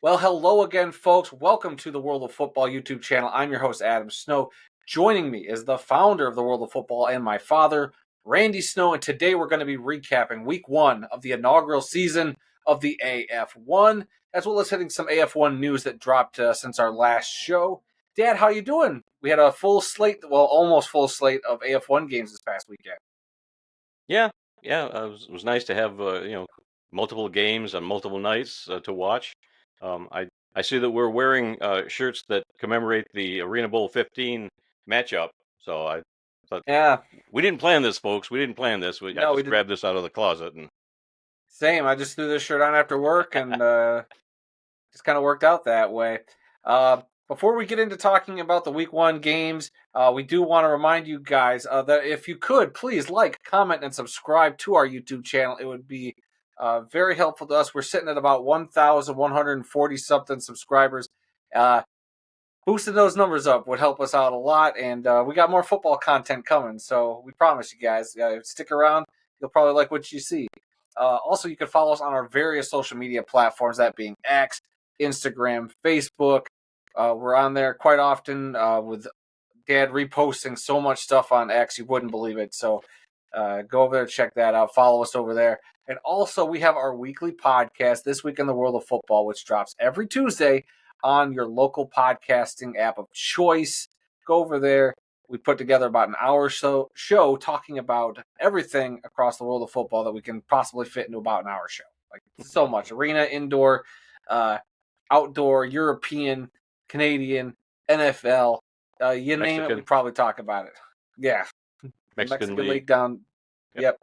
Well, hello again, folks. Welcome to the World of Football YouTube channel. I'm your host, Adam Snow. Joining me is the founder of the World of Football and my father, Randy Snow. And today we're going to be recapping week one of the inaugural season of the AF1, as well as hitting some AF1 news that dropped since our last show. Dad, how you doing? We had a full slate, well, almost full slate of AF1 games this past weekend. Yeah, it was nice to have multiple games on multiple nights to watch. I see that we're wearing shirts that commemorate the Arena Bowl 15 matchup. So I thought Yeah, we didn't plan this, folks. We didn't plan this. I no, we just did. grabbed this out of the closet and Same. I just threw this shirt on after work and just kind of worked out that way. Before we get into talking about the week one games, we do want to remind you guys that if you could, please like, comment, and subscribe to our YouTube channel. It would be very helpful to us. We're sitting at about 1,140 something subscribers. Boosting those numbers up would help us out a lot, and we got more football content coming. So we promise you guys, stick around. You'll probably like what you see. Also, you can follow us on our various social media platforms, that being X, Instagram, Facebook. We're on there quite often with Dad reposting so much stuff on X, you wouldn't believe it. So go over there, check that out. Follow us over there. And also, we have our weekly podcast, This Week in the World of Football, which drops every Tuesday on your local podcasting app of choice. Go over there. We put together about an hour or so show talking about everything across the world of football that we can possibly fit into about an hour show. Like so much. Arena, indoor, outdoor, European, Canadian, NFL, you name it, we probably talk about it. Yeah. Mexican League down. Yep.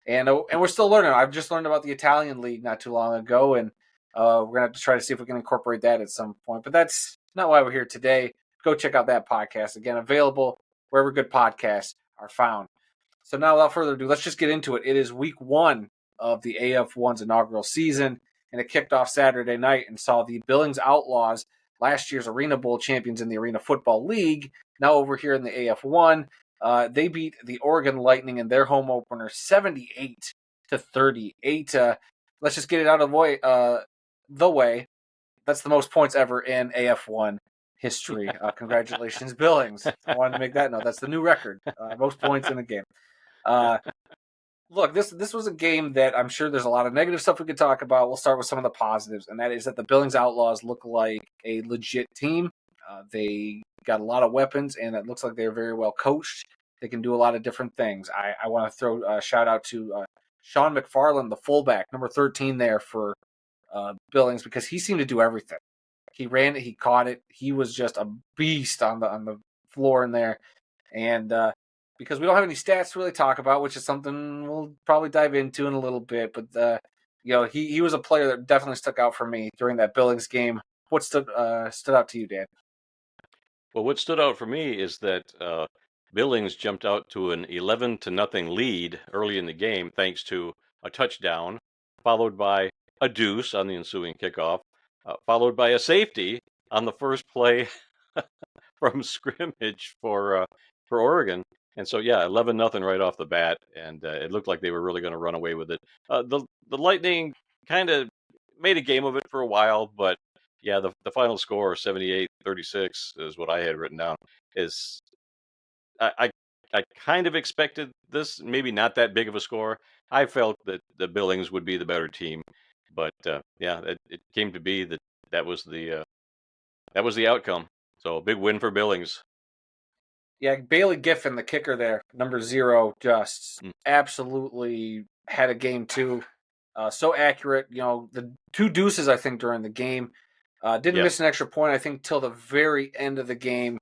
And we're still learning. I've just learned about the Italian league not too long ago, and we're going to have to try to see if we can incorporate that at some point. But that's not why we're here today. Go check out that podcast. Again, available wherever good podcasts are found. So now, without further ado, let's just get into it. It is week one of the AF1's inaugural season, and it kicked off Saturday night and saw the Billings Outlaws, last year's Arena Bowl champions in the Arena Football League, now over here in the AF1. They beat the Oregon Lightning in their home opener 78-38. Let's just get it out of the way. That's the most points ever in AF1 history. Congratulations, Billings. I wanted to make that note. That's the new record. Most points in a game. Look, this was a game that I'm sure there's a lot of negative stuff we could talk about. We'll start with some of the positives, and that is that the Billings Outlaws look like a legit team. They got a lot of weapons, and it looks like they're very well coached. They can do a lot of different things. I want to throw a shout out to Sean McFarland, the fullback, number 13 there for Billings, because he seemed to do everything. He ran it, he caught it. He was just a beast on the floor in there, and because we don't have any stats to really talk about, which is something we'll probably dive into in a little bit. But he was a player that definitely stuck out for me during that Billings game. What stood out to you, Dan? Well, what stood out for me is that Billings jumped out to an 11-0 lead early in the game thanks to a touchdown, followed by a deuce on the ensuing kickoff, followed by a safety on the first play from scrimmage for Oregon. And so, 11-0 right off the bat, and it looked like they were really going to run away with it. The Lightning kind of made a game of it for a while, but yeah, the final score 78-36 is what I had written down. Is I kind of expected this, maybe not that big of a score. I felt that the Billings would be the better team, but it came to be that was the outcome. So a big win for Billings. Yeah, Bailey Giffen, the kicker there, number 0, just absolutely had a game too. So accurate. The 2 deuces, I think, during the game. Didn't miss an extra point, I think, till the very end of the game.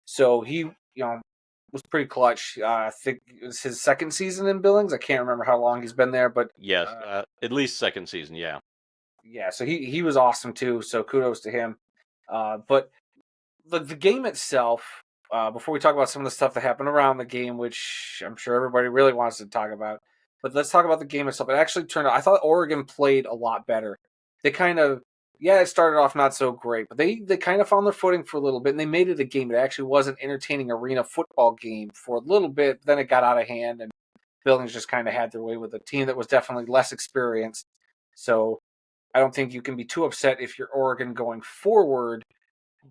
So he, was pretty clutch. I think it was his second season in Billings. I can't remember how long he's been there, but yes, at least second season. Yeah. Yeah, so he was awesome too. So kudos to him. But the game itself, before we talk about some of the stuff that happened around the game, which I'm sure everybody really wants to talk about, but let's talk about the game itself. It actually turned out, I thought Oregon played a lot better. They kind of, it started off not so great, but they kind of found their footing for a little bit, and they made it a game. It actually was an entertaining arena football game for a little bit. Then it got out of hand, and Billings just kind of had their way with a team that was definitely less experienced. So I don't think you can be too upset if you're Oregon going forward.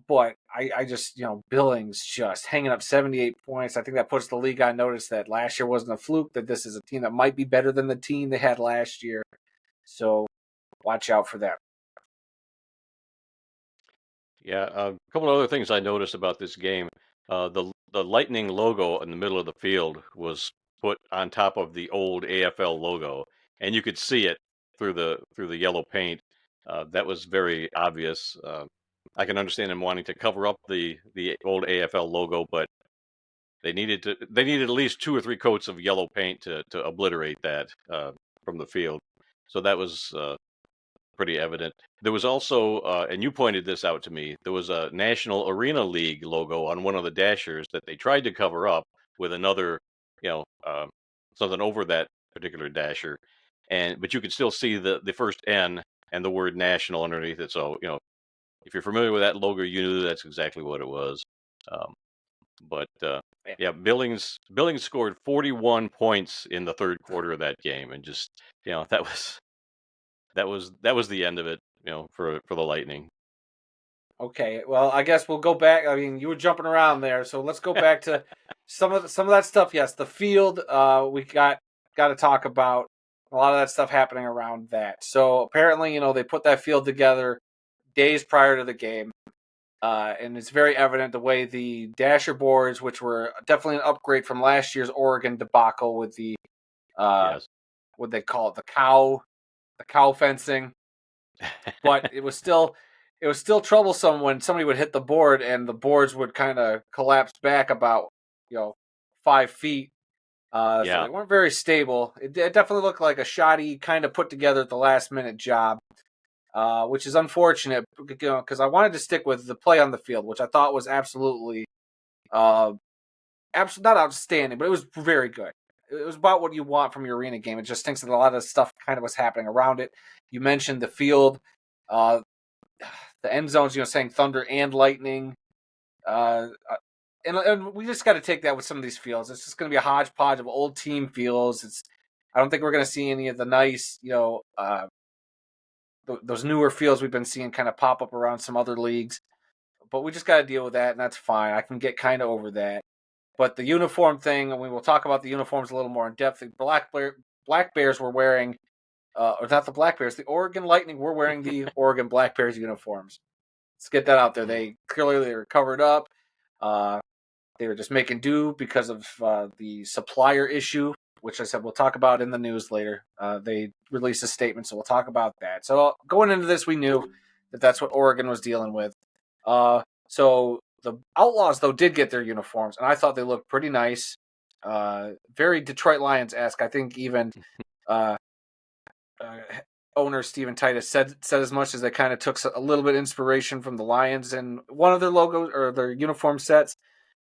But I just, Billings just hanging up 78 points. I think that puts the league on notice that last year wasn't a fluke, that this is a team that might be better than the team they had last year. So watch out for that. Yeah, a couple of other things I noticed about this game. The Lightning logo in the middle of the field was put on top of the old AFL logo, and you could see it through the yellow paint. That was very obvious. I can understand them wanting to cover up the old AFL logo, but they needed at least 2 or 3 coats of yellow paint to obliterate that from the field. So that was pretty evident. There was also, and you pointed this out to me, there was a National Arena League logo on one of the dashers that they tried to cover up with another, you know, something over that particular dasher, but you could still see the first N and the word national underneath it. So if you're familiar with that logo, you knew that's exactly what it was. Um, but Yeah. yeah, Billings scored 41 points in the third quarter of that game, and just that was the end of it, for the Lightning. Okay, well, I guess we'll go back. I mean, you were jumping around there, so let's go back to some of that stuff. Yes, the field. We got to talk about a lot of that stuff happening around that. So apparently, they put that field together days prior to the game, and it's very evident the way the dasher boards, which were definitely an upgrade from last year's Oregon debacle with the Yes. what they call it, the cow fencing. But it was still troublesome when somebody would hit the board and the boards would kind of collapse back about 5 feet. So Yeah. they weren't very stable. It definitely looked like a shoddy kind of put together at the last minute job, which is unfortunate because I wanted to stick with the play on the field, which I thought was absolutely not outstanding, but it was very good. It was about what you want from your arena game. It just thinks that a lot of stuff kind of was happening around it. You mentioned the field. Uh, the end zones, saying Thunder and Lightning. And we just got to take that with some of these fields. It's just going to be a hodgepodge of old team fields. I don't think we're going to see any of the nice, those newer fields we've been seeing kind of pop up around some other leagues. But we just got to deal with that, and that's fine. I can get kind of over that. But the uniform thing, and we will talk about the uniforms a little more in depth. The Black Bears were wearing, or not the Black Bears, the Oregon Lightning were wearing the Oregon Black Bears uniforms. Let's get that out there. They were covered up. Uh, they were just making do because of the supplier issue, which I said we'll talk about in the news later. They released a statement, so we'll talk about that. So going into this, we knew that that's what Oregon was dealing with. So the Outlaws, though, did get their uniforms, and I thought they looked pretty nice. Very Detroit Lions-esque. I think even uh, owner Steven Titus said as much, as they kind of took a little bit of inspiration from the Lions and one of their logos or their uniform sets,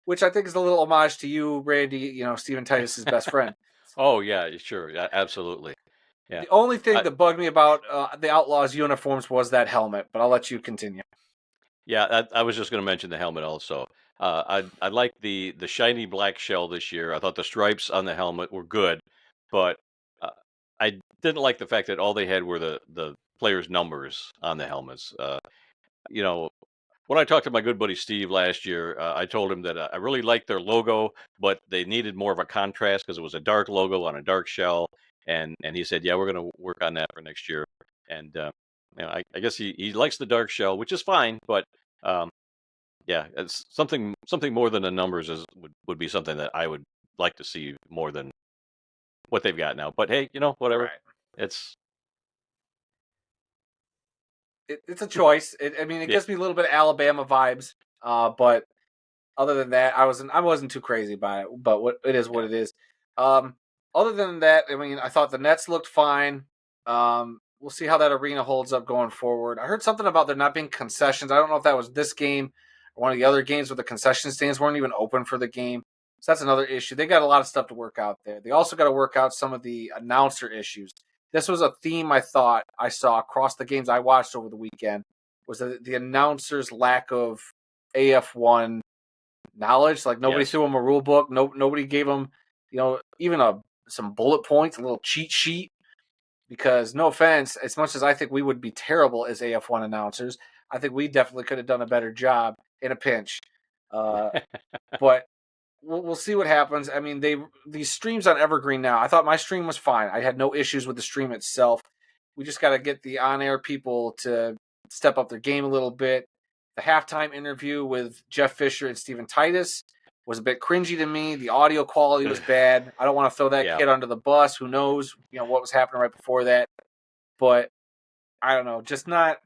which I think is a little homage to you, Randy, Steven Titus's best friend. Oh yeah, sure, yeah, absolutely. Yeah. The only thing I, that bugged me about the Outlaws uniforms was that helmet, but I'll let you continue. Yeah, I was just going to mention the helmet also. I like the shiny black shell this year. I thought the stripes on the helmet were good, but uh, I didn't like the fact that all they had were the players' numbers on the helmets. You know, when I talked to my good buddy Steve last year, I told him that I really liked their logo, but they needed more of a contrast because it was a dark logo on a dark shell, and he said, "Yeah, we're going to work on that for next year." And I guess he likes the dark shell, which is fine, but um, yeah, it's something more than the numbers would be something that I would like to see more than what they've got now. But hey, whatever. Right. It's It's a choice. I mean, it yeah, gives me a little bit of Alabama vibes, but other than that, I wasn't too crazy about it. But what it is, what yeah. it is. Um, Other than that, I mean, I thought the Nets looked fine. We'll see how that arena holds up going forward. I heard something about there not being concessions. I don't know if that was this game or one of the other games where the concession stands weren't even open for the game. So that's another issue. They got a lot of stuff to work out there. They also got to work out some of the announcer issues. This was a theme I thought I saw across the games I watched over the weekend, was the announcers' lack of AF1 knowledge. Like nobody Yes. threw them a rule book. Nobody gave them, even some bullet points, a little cheat sheet. because no offense, as much as I think we would be terrible as AF1 announcers, I think we definitely could have done a better job in a pinch. Uh, but we'll see what happens. I mean, these streams on Evergreen now. I thought my stream was fine. I had no issues with the stream itself. We just got to get the on-air people to step up their game a little bit. The halftime interview with Jeff Fisher and Steven Titus was a bit cringy to me. The audio quality was bad. I don't want to throw that Yeah. kid under the bus. Who knows, what was happening right before that. But I don't know, just not.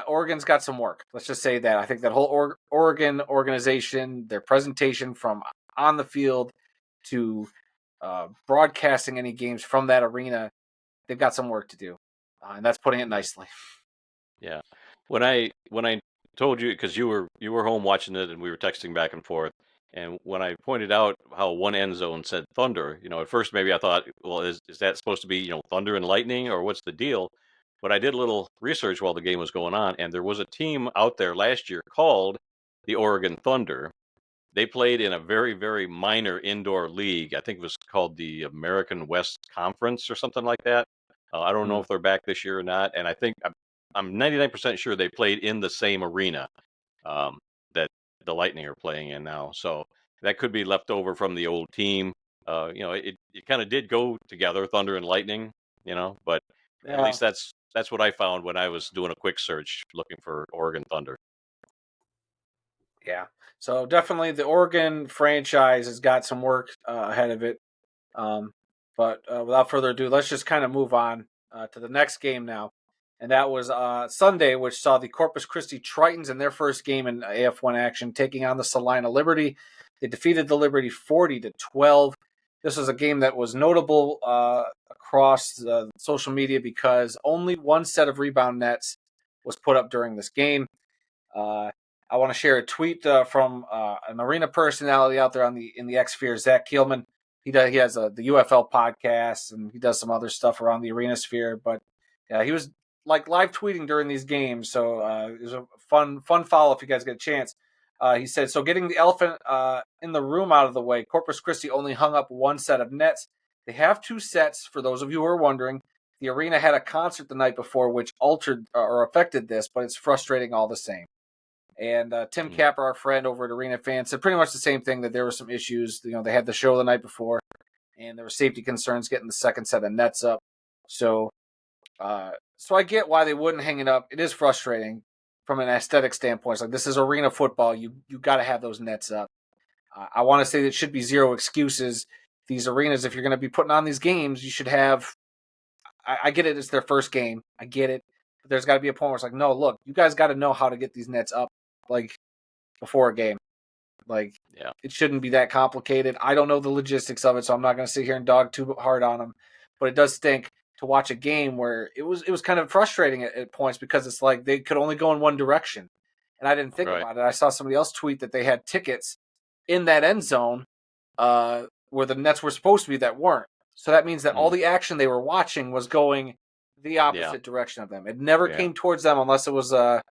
Oregon's got some work. Let's just say that. I think that whole Oregon organization, their presentation from on the field to broadcasting any games from that arena, they've got some work to do, and that's putting it nicely. Yeah. When I told you, because you were home watching it and we were texting back and forth, and when I pointed out how one end zone said thunder, at first maybe I thought, well, is that supposed to be thunder and lightning or what's the deal? But I did a little research while the game was going on, and there was a team out there last year called the Oregon Thunder. They played in a very, very minor indoor league. I think it was called the American West Conference or something like that. I don't know Mm. if they're back this year or not. And I think I'm 99% sure they played in the same arena that the Lightning are playing in now. So that could be left over from the old team. It kind of did go together, Thunder and Lightning. But at Yeah, least that's what I found when I was doing a quick search looking for Oregon Thunder. yeah. So definitely the Oregon franchise has got some work ahead of it. Um, but without further ado, let's just kind of move on to the next game now. And that was Sunday, which saw the Corpus Christi Tritons in their first game in AF1 action, taking on the Salina Liberty. They defeated the Liberty 40-12. This was a game that was notable across social media because only one set of rebound nets was put up during this game. Uh, I want to share a tweet from an arena personality out there in the X Sphere, Zach Keelman. He has the UFL podcast and he does some other stuff around the arena sphere. But he was like live tweeting during these games, so it was a fun follow if you guys get a chance. He said, so getting the elephant in the room out of the way, Corpus Christi only hung up one set of nets. They have two sets, for those of you who are wondering. The arena had a concert the night before, which altered or affected this, but it's frustrating all the same. And Tim Mm. Capper, our friend over at Arena Fans, said pretty much the same thing, that there were some issues. They had the show the night before, and there were safety concerns getting the second set of nets up. So I get why they wouldn't hang it up. It is frustrating from an aesthetic standpoint. It's like, this is arena football. You got to have those nets up. I want to say that it should be zero excuses. These arenas, if you're going to be putting on these games, you should have. I get it. It's their first game. I get it. But there's got to be a point where it's like, no, look, you guys got to know how to get these nets up, like before a game. Like, Yeah. it shouldn't be that complicated. I don't know the logistics of it, so I'm not going to sit here and dog too hard on them. But it does stink to watch a game where it was kind of frustrating at points, because it's like they could only go in one direction. And I didn't think Right. about it. I saw somebody else tweet that they had tickets in that end zone where the nets were supposed to be that weren't. So that means that all Mm. the action they were watching was going the opposite direction of them. It never Yeah. came towards them unless it was a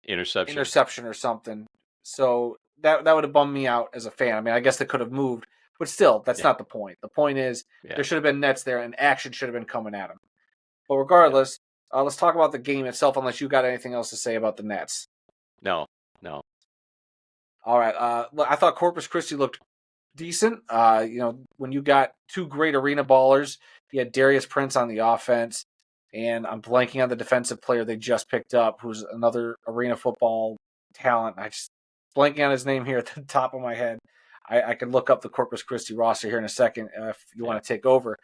Interception. interception or something. So that would have bummed me out as a fan. I mean, I guess they could have moved, but still, that's Yeah. not the point. The point is Yeah. there should have been nets there and action should have been coming at them. But Yeah. regardless, let's talk about the game itself. Unless you got anything else to say about the nets. No. All right. I thought Corpus Christi looked decent. When you got two great arena ballers, you had Darius Prince on the offense, and I'm blanking on the defensive player they just picked up, who's another arena football talent. I just blanking on his name here at the top of my head. I can look up the Corpus Christi roster here in a second if you want to take over.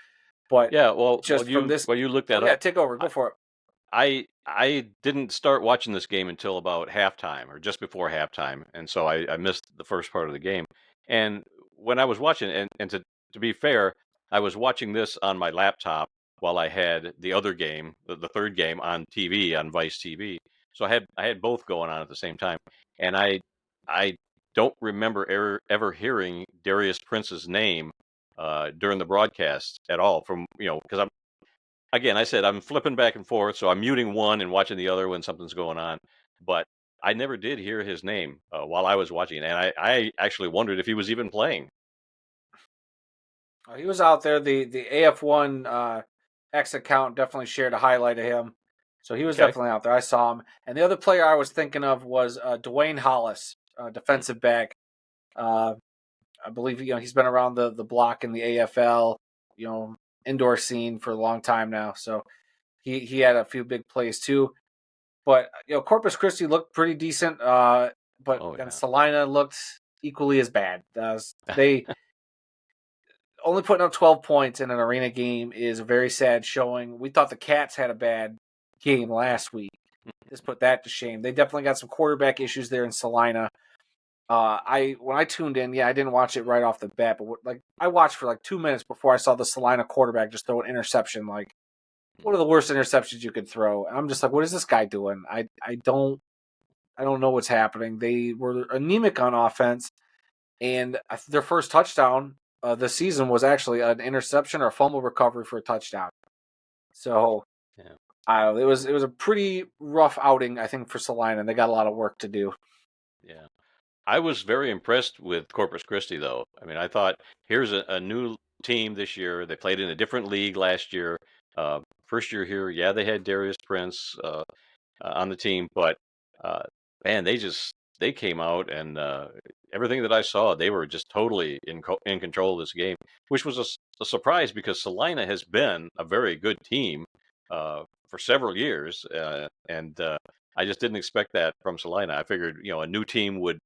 But Yeah. Well, just from this, you look that yeah, up. take over. Go for it. I didn't start watching this game until about halftime or just before halftime, and so I missed the first part of the game. And when I was watching, and to be fair, I was watching this on my laptop while I had the other game, the third game, on TV on Vice TV. So I had both going on at the same time, and I don't remember ever hearing Darius Prince's name during the broadcast at all. Because I said I'm flipping back and forth, so I'm muting one and watching the other when something's going on. But I never did hear his name while I was watching it, and I actually wondered if he was even playing. He was out there. The AF1 X account definitely shared a highlight of him. So he was Okay. definitely out there. I saw him. And the other player I was thinking of was Dwayne Hollis, Mm. defensive back. Uh, I believe he's been around the block in the AFL, indoor scene for a long time now. So he had a few big plays too. But Corpus Christi looked pretty decent. But Oh then yeah. Salina looked equally as bad. They only putting up 12 points in an arena game is a very sad showing. We thought the Cats had a bad game last week. This put that to shame. They definitely got some quarterback issues there in Salina. When I tuned in, I didn't watch it right off the bat, but I watched for like 2 minutes before I saw the Salina quarterback just throw an interception. Like one of the worst interceptions you could throw. And I'm just like, what is this guy doing? I don't know what's happening. They were anemic on offense, and their first touchdown this season was actually an interception or a fumble recovery for a touchdown. So Yeah. it was a pretty rough outing, I think, for Salina, and they got a lot of work to do. Yeah. I was very impressed with Corpus Christi, though. I mean, I thought here's a new team this year. They played in a different league last year. First year here, yeah, they had Darius Prince on the team, but uh, man, they came out and everything that I saw, they were just totally in control of this game, which was a surprise because Salina has been a very good team for several years, and I just didn't expect that from Salina. I figured a new team would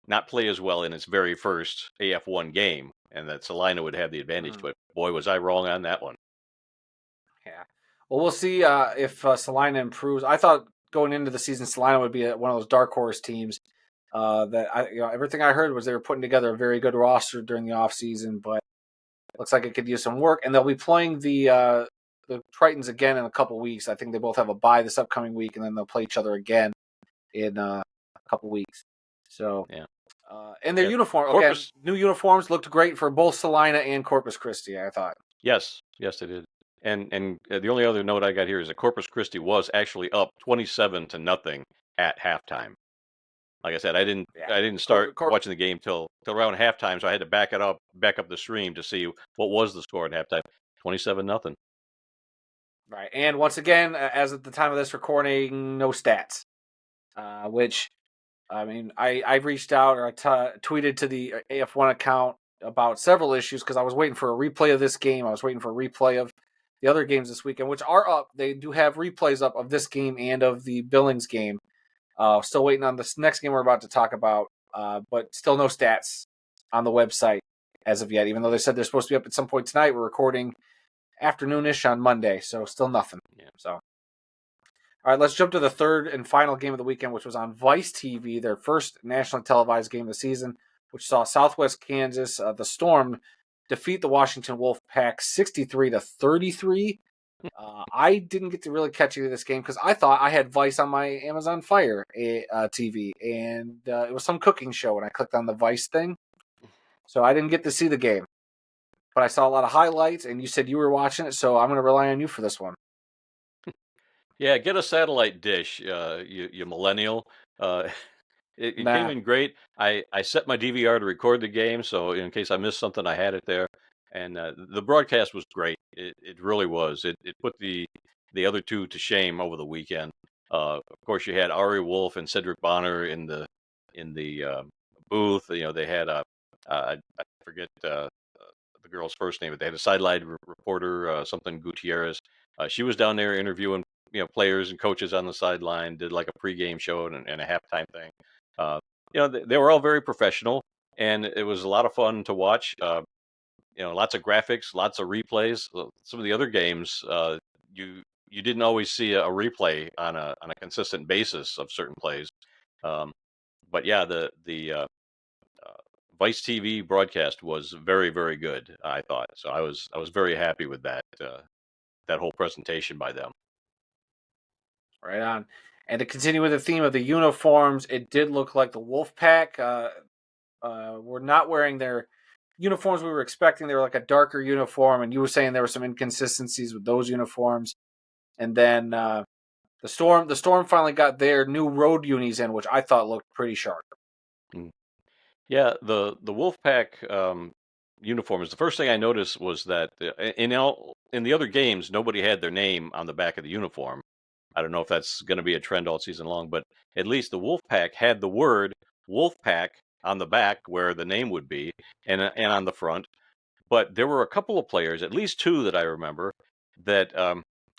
not play as well in its very first AF1 game, and that Salina would have the advantage. Mm, But boy, was I wrong on that one. yeah. Well, we'll see if Salina improves. I thought going into the season, Salina would be one of those dark horse teams. Everything I heard was they were putting together a very good roster during the offseason, but looks like it could use some work. And they'll be playing the Tritons again in a couple weeks. I think they both have a bye this upcoming week, and then they'll play each other again in a couple weeks. So, Yeah, and their yeah. uniform again, Corpus, new uniforms looked great for both Salina and Corpus Christi. I thought. yes, yes, they did. And the only other note I got here is that Corpus Christi was actually up 27 to nothing at halftime. Like I said, I didn't Yeah, I didn't start Corpus, Corp, watching the game till around halftime, so I had to back up the stream to see what was the score at halftime. 27 nothing. right. And once again, as at the time of this recording, no stats. Which I mean, I reached out or tweeted to the AF1 account about several issues because I was waiting for a replay of this game. I was waiting for a replay of the other games this weekend, which are up. They do have replays up of this game and of the Billings game. Still waiting on this next game we're about to talk about, but still no stats on the website as of yet, even though they said they're supposed to be up at some point tonight. We're recording afternoonish on Monday, so still nothing. Yeah. So all right, let's jump to the third and final game of the weekend, which was on Vice TV, their first nationally televised game of the season, which saw Southwest Kansas, the Storm, defeat the Washington Wolfpack 63-33. I didn't get to really catch any of this game because I thought I had Vice on my Amazon Fire TV, and it was some cooking show, and I clicked on the Vice thing, so I didn't get to see the game. But I saw a lot of highlights, and you said you were watching it, so I'm going to rely on you for this one. Yeah, get a satellite dish, you millennial. Uh, it came Nah, in great. I set my DVR to record the game, so in case I missed something, I had it there. And the broadcast was great. It really was. It put the other two to shame over the weekend. Of course, you had Ari Wolf and Cedric Bonner in the booth. They had I forget the girl's first name, but they had a sideline reporter, something Gutierrez. She was down there interviewing players and coaches on the sideline. Did like a pregame show and a halftime thing. Uh, they were all very professional, and it was a lot of fun to watch. Lots of graphics, lots of replays. Some of the other games, you didn't always see a replay on a consistent basis of certain plays. Um, but yeah, the uh, Vice TV broadcast was very very good. I thought so. I was very happy with that whole presentation by them. right on. And to continue with the theme of the uniforms, it did look like the Wolfpack were not wearing their uniforms we were expecting. They were like a darker uniform, and you were saying there were some inconsistencies with those uniforms. And then the Storm finally got their new road unis in, which I thought looked pretty sharp. Mm. Yeah, the Wolfpack. uniforms, the first thing I noticed was that in the other games, nobody had their name on the back of the uniform. I don't know if that's going to be a trend all season long, but at least the Wolfpack had the word Wolfpack on the back where the name would be, and on the front. But there were a couple of players, at least two that I remember, that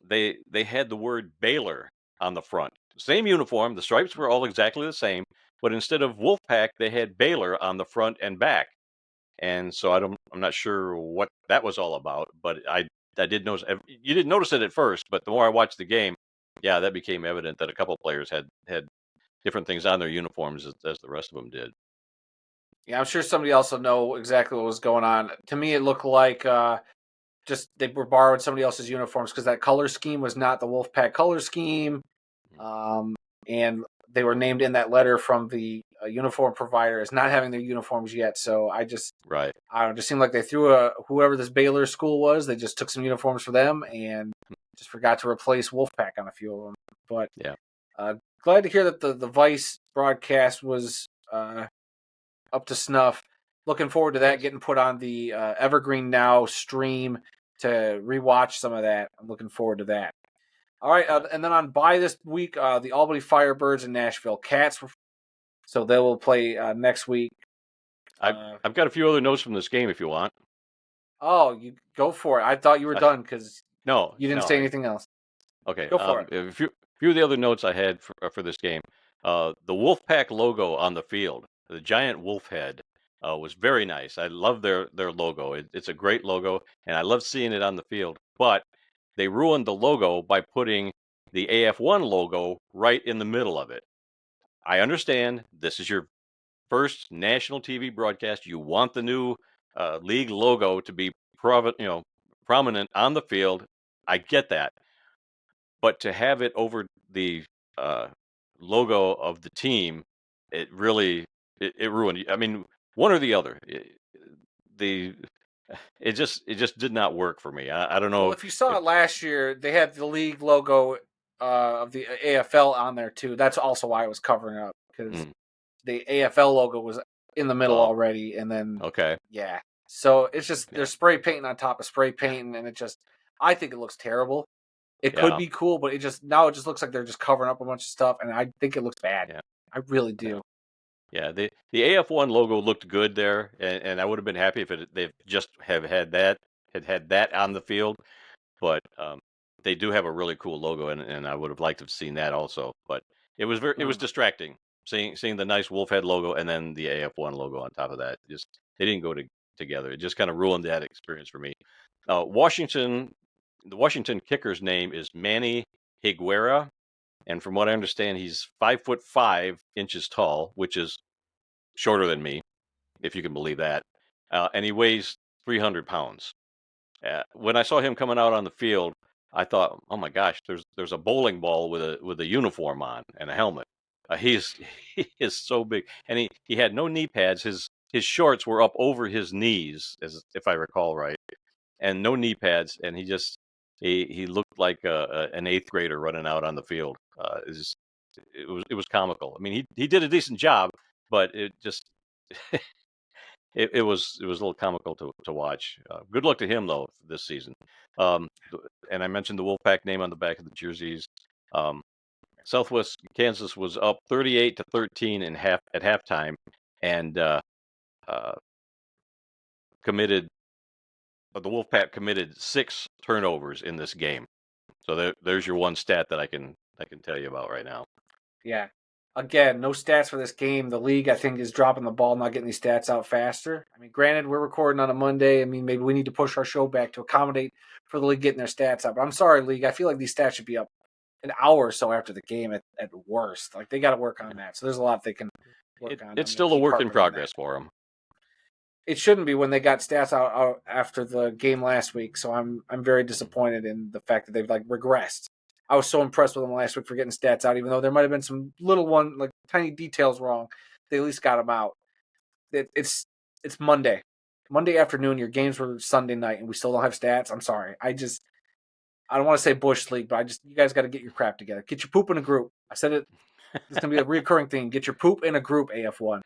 they had the word Baylor on the front. Same uniform, the stripes were all exactly the same, but instead of Wolfpack, they had Baylor on the front and back. And so I'm not sure what that was all about, but I did notice. You didn't notice it at first, but the more I watched the game, yeah, that became evident that a couple of players had different things on their uniforms as the rest of them did. Yeah, I'm sure somebody else will know exactly what was going on. To me, it looked like just they were borrowing somebody else's uniforms because that color scheme was not the Wolfpack color scheme, um, and they were named in that letter from the uniform provider as not having their uniforms yet. So Right. I don't know, just seemed like they threw whoever this Baylor school was, they just took some uniforms for them and just forgot to replace Wolfpack on a few of them. But Yeah. uh, glad to hear that the Vice broadcast was up to snuff. Looking forward to that Yes. getting put on the Evergreen Now stream to rewatch some of that. I'm looking forward to that. All right, Yeah. and then on bye this week, the Albany Firebirds and Nashville Cats. So they will play next week. I've Uh, I've got a few other notes from this game if you want. oh, you go for it. I thought you were done because No, you didn't no. say anything else. Okay. Go for it. A few of the other notes I had for this game, the Wolfpack logo on the field, the giant wolf head, was very nice. I love their logo. It's a great logo, and I love seeing it on the field. But they ruined the logo by putting the AF1 logo right in the middle of it. I understand this is your first national TV broadcast. You want the new league logo to be prominent on the field. I get that, but to have it over the uh, logo of the team, it really it ruined. I mean, one or the other. The it just did not work for me. I don't Well, know if you saw if it last year, they had the league logo of the AFL on there too. That's also why I was covering up because mm, the AFL logo was in the middle oh, already, and then okay, yeah. So it's just they're yeah, spray painting on top of spray painting, and it just I think it looks terrible. It could yeah, be cool, but it just looks like they're just covering up a bunch of stuff, and I think it looks bad. yeah, I really yeah. do. Yeah, the AF1 logo looked good there, and I would have been happy if they just have had that on the field. But they do have a really cool logo, and I would have liked to have seen that also. But it was Mm. distracting seeing the nice wolf head logo and then the AF1 logo on top of that. Just they didn't go together. It just kind of ruined that experience for me. The Washington kicker's name is Manny Higuera, and from what I understand, he's 5'5" tall, which is shorter than me, if you can believe that. And he weighs 300 pounds. When I saw him coming out on the field, I thought, "Oh my gosh, there's a bowling ball with a uniform on and a helmet." He's he is so big, and he had no knee pads. His shorts were up over his knees, as if I recall right, and no knee pads, and he looked like an eighth grader running out on the field. It was comical. I mean, he did a decent job, but it just it was a little comical to watch. Good luck to him though this season. And I mentioned the Wolfpack name on the back of the jerseys. Um, Southwest Kansas was up 38-13 at halftime, and uh, committed the Wolfpack committed 6 turnovers in this game. So there's your one stat that I can tell you about right now. Yeah. Again, no stats for this game. The league, I think, is dropping the ball, not getting these stats out faster. I mean, granted, we're recording on a Monday. I mean, maybe we need to push our show back to accommodate for the league getting their stats out. But I'm sorry, league. I feel like these stats should be up an hour or so after the game at worst. Like, they got to work on that. So there's a lot they can work on. It's I'm going to still a keep work in harping on that. progress for them. It shouldn't be when they got stats out after the game last week. So I'm very disappointed in the fact that they've like regressed. I was so impressed with them last week for getting stats out, even though there might have been some little one like tiny details wrong. They at least got them out. It's Monday afternoon. Your games were Sunday night, and we still don't have stats. I'm sorry. I don't want to say Bush League, but you guys got to get your crap together. Get your poop in a group. I said it. It's gonna be a reoccurring thing. Get your poop in a group. AF1.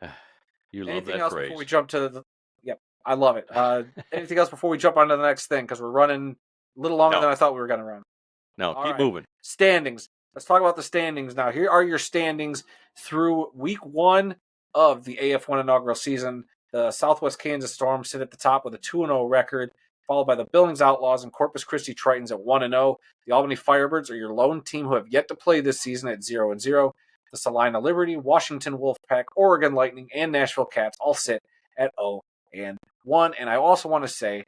You love Anything that else before we phrase. jump to the? Yep. I love it. Anything else before we jump on to the next thing? Because we're running a little longer No, than I thought we were going to run. no, All keep right. moving. Standings. Let's talk about the standings now. Here are your standings through week 1 of the AF1 inaugural season. The Southwest Kansas Storm sit at the top with a 2-0 record, followed by the Billings Outlaws and Corpus Christi Tritons at 1-0. The Albany Firebirds are your lone team who have yet to play this season at 0-0. The Salina Liberty, Washington Wolfpack, Oregon Lightning, and Nashville Cats all sit at 0-1. And I also want to say,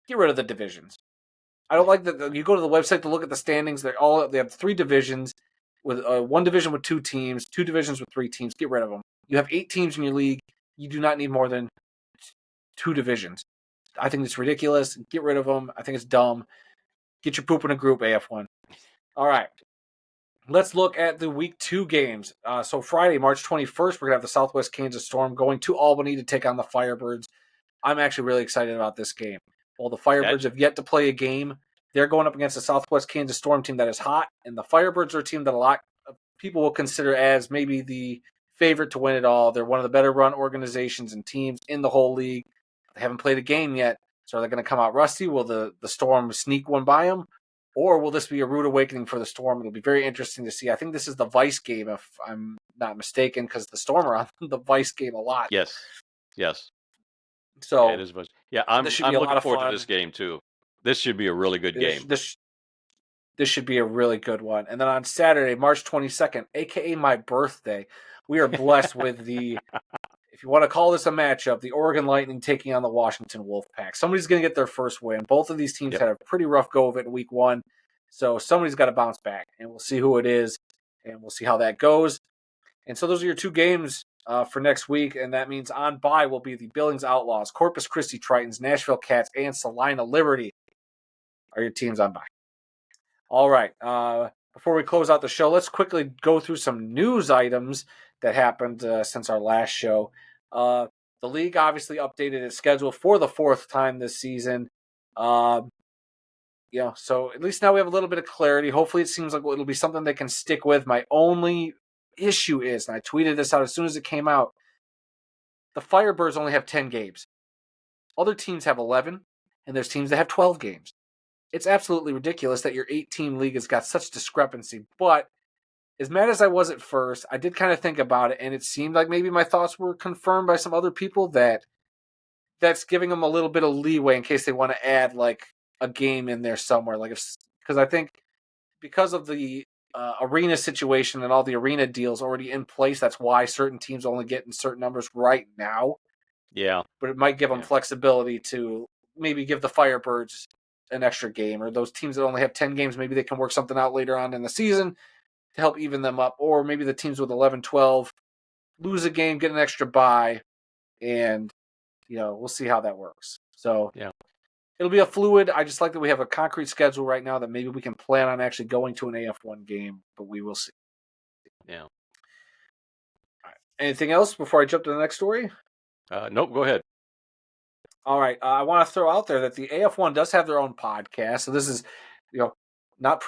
get rid of the divisions. I don't like that you go to the website to look at the standings. They have 3 divisions with 1 division with 2 teams, 2 divisions with 3 teams. Get rid of them. You have 8 teams in your league. You do not need more than 2 divisions. I think it's ridiculous. Get rid of them. I think it's dumb. Get your poop in a group, AF1. All right. Let's look at the week 2 games. So Friday, March 21st, we're going to have the Southwest Kansas Storm going to Albany to take on the Firebirds. I'm actually really excited about this game. While the Firebirds have yet to play a game, they're going up against the Southwest Kansas Storm team that is hot, and the Firebirds are a team that a lot of people will consider as maybe the favorite to win it all. They're one of the better run organizations and teams in the whole league. They haven't played a game yet, so are they going to come out rusty? Will the Storm sneak one by them? Or will this be a rude awakening for the Storm? It'll be very interesting to see. I think this is the Vice game, if I'm not mistaken, because the Storm are on the Vice game a lot. Yes, yes. So Yeah, it is. Yeah, this should I'm be a lot looking of forward to fun. this game too. This should be a really good game. This should be a really good one. And then on Saturday, March 22nd, aka my birthday, we are blessed with if you want to call this a matchup, the Oregon Lightning taking on the Washington Wolfpack. Somebody's going to get their first win. Both of these teams had a pretty rough go of it in week 1. So somebody's got to bounce back, and we'll see who it is, and we'll see how that goes. And so those are your 2 games for next week, and that means on bye will be the Billings Outlaws, Corpus Christi Tritons, Nashville Cats, and Salina Liberty are your teams on bye. All right. Before we close out the show, let's quickly go through some news items that happened since our last show. The league obviously updated its schedule for the 4th time this season. So at least now we have a little bit of clarity. Hopefully it seems like it'll be something they can stick with. My only issue is, and I tweeted this out as soon as it came out, the Firebirds only have 10 games. Other teams have 11, and there's teams that have 12 games. It's absolutely ridiculous that your 8-team league has got such discrepancy. But as mad as I was at first, I did kind of think about it, and it seemed like maybe my thoughts were confirmed by some other people that's giving them a little bit of leeway in case they want to add like a game in there somewhere. Because I think because of the arena situation and all the arena deals already in place, that's why certain teams only get in certain numbers right now. Yeah. But it might give them flexibility to maybe give the Firebirds an extra game, or those teams that only have 10 games, maybe they can work something out later on in the season to help even them up. Or maybe the teams with 11, 12 lose a game, get an extra bye, and we'll see how that works. So it'll be a fluid. I just like that we have a concrete schedule right now that maybe we can plan on actually going to an AF1 game, but we will see. Yeah. All right. Anything else before I jump to the next story? Nope, go ahead. All right. I want to throw out there that the AF1 does have their own podcast. So this is, not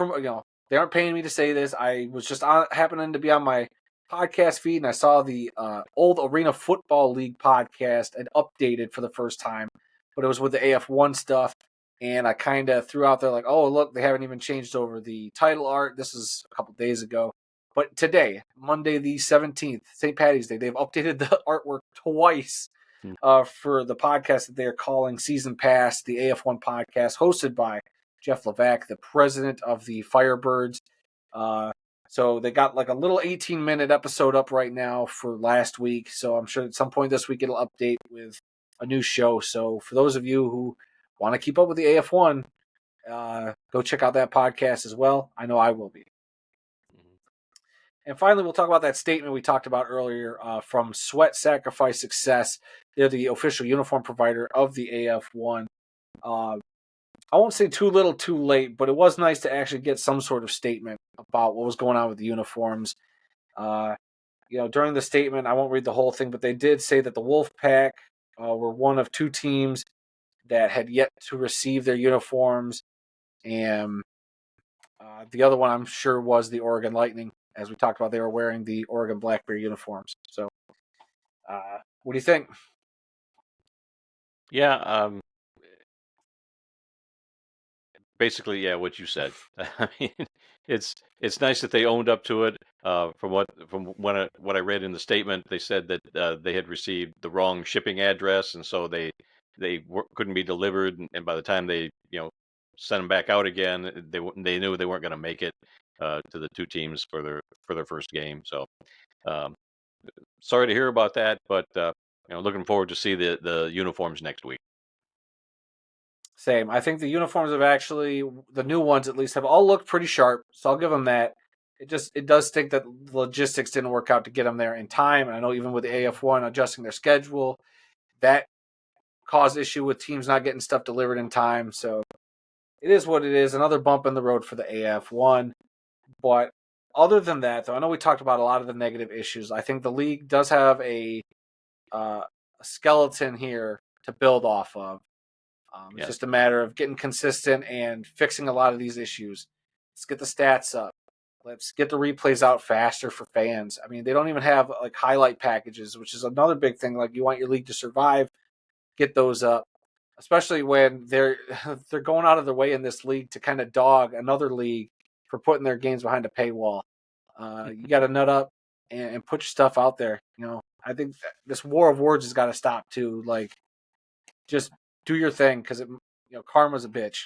they aren't paying me to say this. I was just happening to be on my podcast feed, and I saw the old Arena Football League podcast and updated for the first time, but it was with the AF1 stuff. And I kind of threw out there like, oh, look, they haven't even changed over the title art. This is a couple days ago. But today, Monday the 17th, St. Paddy's Day, they've updated the artwork twice. For the podcast that they are calling Season Pass, the AF1 podcast, hosted by Jeff Levac, the president of the Firebirds. So they got like a little 18-minute episode up right now for last week. So I'm sure at some point this week it'll update with a new show. So for those of you who want to keep up with the AF1, go check out that podcast as well. I know I will be. And finally, we'll talk about that statement we talked about earlier from Sweat, Sacrifice, Success. They're the official uniform provider of the AF1. I won't say too little, too late, but it was nice to actually get some sort of statement about what was going on with the uniforms. During the statement, I won't read the whole thing, but they did say that the Wolfpack were one of 2 teams that had yet to receive their uniforms, and the other one I'm sure was the Oregon Lightning. As we talked about, they were wearing the Oregon Blackberry uniforms. So, what do you think? Yeah, basically, yeah, what you said. I mean, it's nice that they owned up to it. From what I read in the statement, they said that they had received the wrong shipping address, and so couldn't be delivered. And by the time they sent them back out again, they knew they weren't going to make it to the two teams for their first game. So um, sorry to hear about that, but looking forward to see the uniforms next week. Same. I think the uniforms have actually, the new ones at least, have all looked pretty sharp. So I'll give them that. It does stink that the logistics didn't work out to get them there in time. And I know even with the AF1 adjusting their schedule, that caused issue with teams not getting stuff delivered in time. So it is what it is. Another bump in the road for the AF1. But other than that, though, I know we talked about a lot of the negative issues. I think the league does have a skeleton here to build off of. It's Yeah. just a matter of getting consistent and fixing a lot of these issues. Let's get the stats up. Let's get the replays out faster for fans. I mean, they don't even have like highlight packages, which is another big thing. Like you want your league to survive, get those up, especially when they're they're going out of their way in this league to kind of dog another league for putting their games behind a paywall. You got to nut up and put your stuff out there. I think this war of words has got to stop too. Like, just do your thing because karma's a bitch.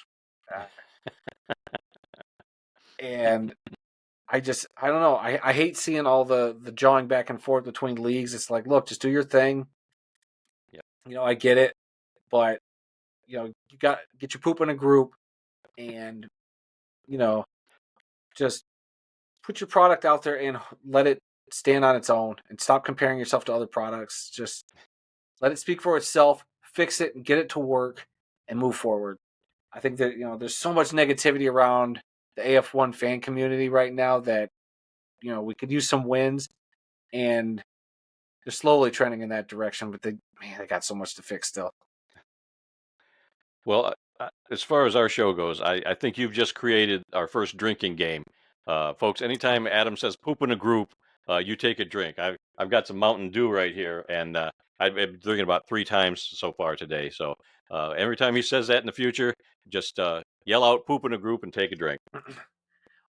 And I don't know. I hate seeing all the jawing back and forth between leagues. It's like, look, just do your thing. Yeah. I get it, but you got get your poop in a group and just put your product out there and let it stand on its own and stop comparing yourself to other products. Just let it speak for itself, fix it and get it to work and move forward. I think that there's so much negativity around the AF1 fan community right now that we could use some wins, and they're slowly trending in that direction. But they got so much to fix still. Well, as far as our show goes, I think you've just created our first drinking game. Folks, anytime Adam says poop in a group, you take a drink. I've got some Mountain Dew right here, and I've been drinking about 3 times so far today. So every time he says that in the future, just yell out poop in a group and take a drink.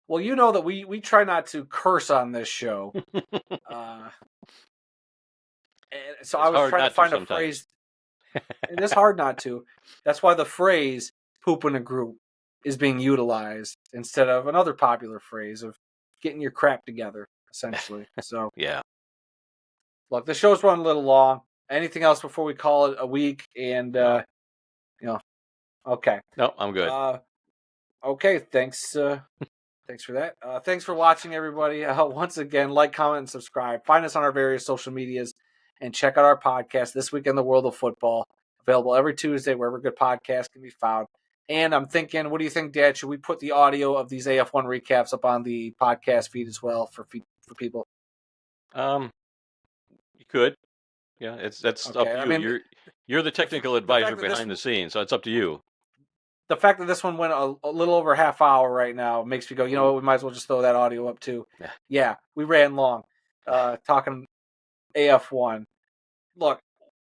Well, you know that we try not to curse on this show. So I It's was hard trying to not to find a sometimes. phrase. It is hard not to. That's why the phrase "poop in a group" is being utilized instead of another popular phrase of getting your crap together, essentially. So, Yeah. look, the show's run a little long. Anything else before we call it a week? And No. Okay. No, I'm good. Okay. Thanks. Thanks for that. Thanks for watching, everybody. Once again, like, comment, and subscribe. Find us on our various social medias and check out our podcast, This Week in the World of Football, available every Tuesday wherever good podcasts can be found. And I'm thinking, what do you think, Dad? Should we put the audio of these AF1 recaps up on the podcast feed as well for people? You could. Yeah, that's up Okay. to I you. mean, You're the technical the advisor fact that this behind the scenes, so it's up to you. the fact that this one went a little over a half hour right now makes me go, Ooh. we might as well just throw that audio up too. Yeah. Yeah, we ran long talking AF1. Look,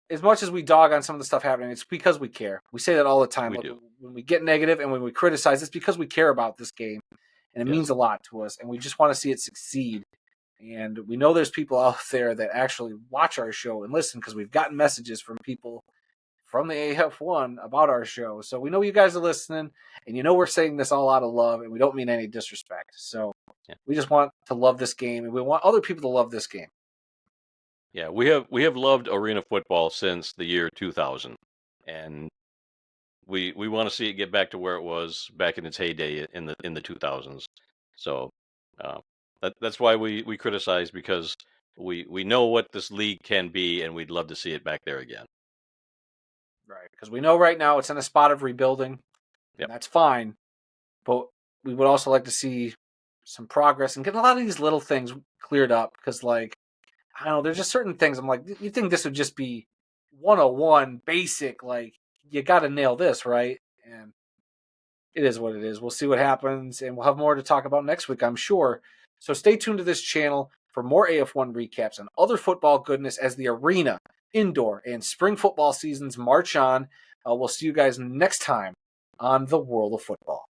as much as we dog on some of the stuff happening, it's because we care. We say that all the time. We Look, do. when we get negative and when we criticize, it's because we care about this game, and it means Yes. a lot to us, and we just want to see it succeed. And we know there's people out there that actually watch our show and listen because we've gotten messages from people from the AF1 about our show. So we know you guys are listening, and we're saying this all out of love, and we don't mean any disrespect. So Yeah. we just want to love this game, and we want other people to love this game. Yeah, we have loved arena football since the year 2000, and we want to see it get back to where it was back in its heyday in the 2000s. So uh, that's why we criticize, because we know what this league can be, and we'd love to see it back there again. Right. Because we know right now it's in a spot of rebuilding, Yep. and that's fine. But we would also like to see some progress and get a lot of these little things cleared up. Because, like, I don't know, there's just certain things I'm like, you think this would just be 101 basic, like, you got to nail this, right? And it is what it is. We'll see what happens, and we'll have more to talk about next week, I'm sure. So stay tuned to this channel for more AF1 recaps and other football goodness as the arena indoor, and spring football seasons march on. We'll see you guys next time on the World of Football.